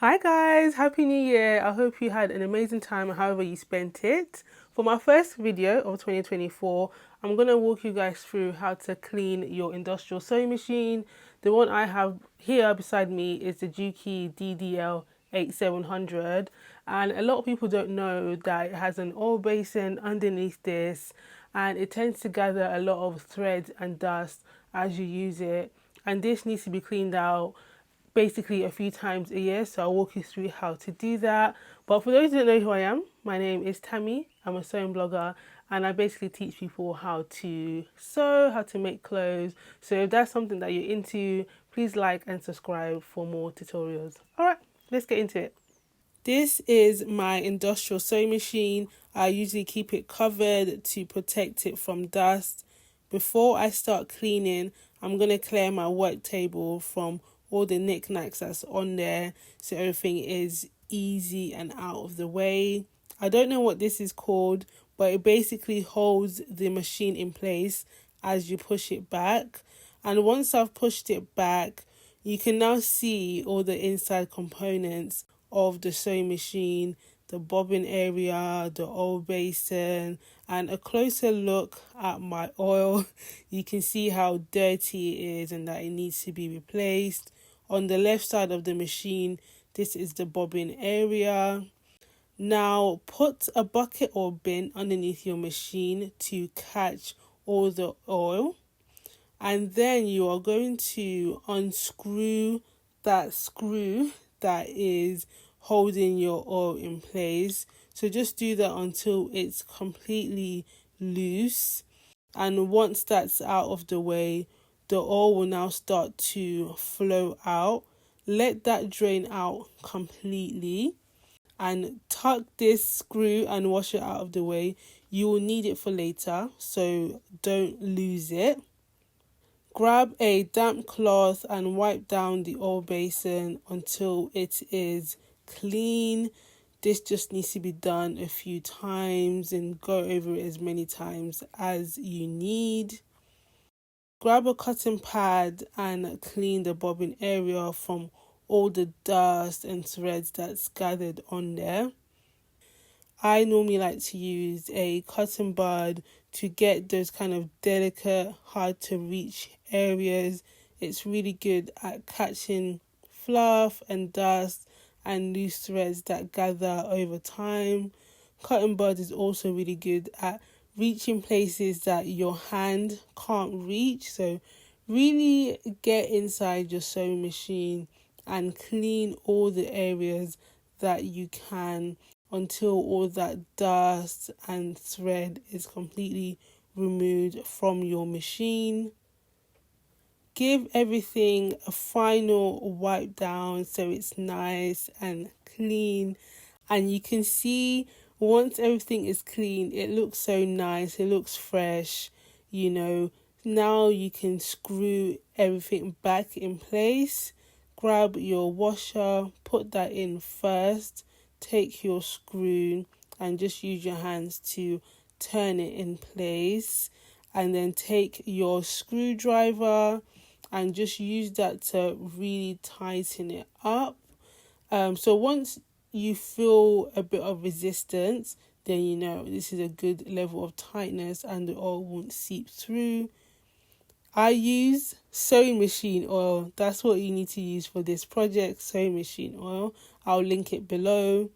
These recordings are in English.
Hi guys, Happy New Year. I hope you had an amazing time however you spent it. For my first video of 2024, I'm going to walk you guys through how to clean your industrial sewing machine. The one I have here beside me is the Juki DDL 8700, and a lot of people don't know that it has an oil basin underneath this, and it tends to gather a lot of thread and dust as you use it, and this needs to be cleaned out basically a few times a year. So I'll walk you through how to do that. But for those who don't know who I am, my name is Tammy. I'm a sewing blogger, and I basically teach people how to sew, how to make clothes. So if that's something that you're into, please like and subscribe for more tutorials. All right, let's get into it. This is my industrial sewing machine. I usually keep it covered to protect it from dust. Before I start cleaning, I'm going to clear my work table from all the knickknacks that's on there so everything is easy and out of the way. I don't know what this is called, but it basically holds the machine in place as you push it back. And once I've pushed it back, you can now see all the inside components of the sewing machine, the bobbin area, the oil basin, and a closer look at my oil. You can see how dirty it is and that it needs to be replaced. On the left side of the machine, this is the bobbin area. Now put a bucket or bin underneath your machine to catch all the oil, and then you are going to unscrew that screw that is holding your oil in place. So just do that until it's completely loose, and once that's out of the way, the oil will now start to flow out. Let that drain out completely and tuck this screw and wash it out of the way. You will need it for later, so don't lose it. Grab a damp cloth and wipe down the oil basin until it is clean. This just needs to be done a few times and go over it as many times as you need. Grab a cotton pad and clean the bobbin area from all the dust and threads that's gathered on there. I normally like to use a cotton bud to get those kind of delicate, hard to reach areas. It's really good at catching fluff and dust and loose threads that gather over time. Cotton bud is also really good at reaching places that your hand can't reach. So really get inside your sewing machine and clean all the areas that you can until all that dust and thread is completely removed from your machine. Give everything a final wipe down so it's nice and clean, and you can see once everything is clean, it looks so nice, it looks fresh. Now you can screw everything back in place. Grab your washer, put that in first, take your screw and just use your hands to turn it in place, and then take your screwdriver and just use that to really tighten it up. So once you feel a bit of resistance, then you know this is a good level of tightness and the oil won't seep through. I use sewing machine oil. That's what you need to use for this project, sewing machine oil. I'll link it below.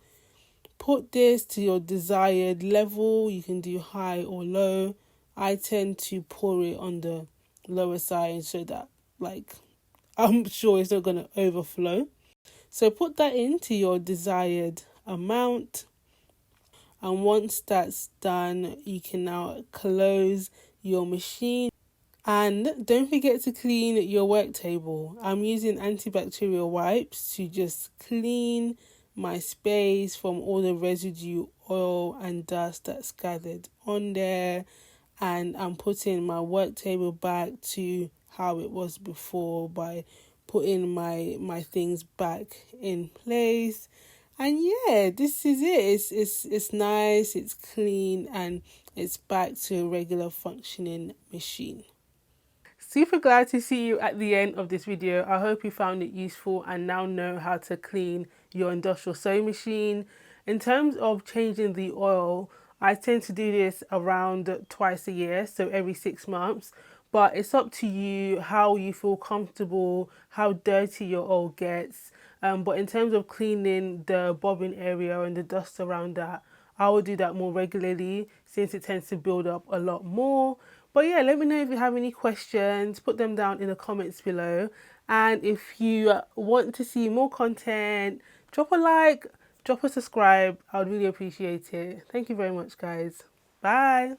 Put this to your desired level. You can do high or low. I tend to pour it on the lower side so that I'm sure it's not going to overflow. So put that into your desired amount. And once that's done, you can now close your machine. And don't forget to clean your work table. I'm using antibacterial wipes to just clean my space from all the residue oil and dust that's gathered on there. And I'm putting my work table back to how it was before by putting my things back in place. And yeah, this is it. It's nice, it's clean, and it's back to a regular functioning machine. Super glad to see you at the end of this video. I hope you found it useful and now know how to clean your industrial sewing machine. In terms of changing the oil, I tend to do this around twice a year, so every 6 months. But it's up to you how you feel comfortable, how dirty your oil gets. But in terms of cleaning the bobbin area and the dust around that, I will do that more regularly since it tends to build up a lot more. But yeah, let me know if you have any questions, put them down in the comments below. And if you want to see more content, drop a like, drop a subscribe. I would really appreciate it. Thank you very much, guys. Bye.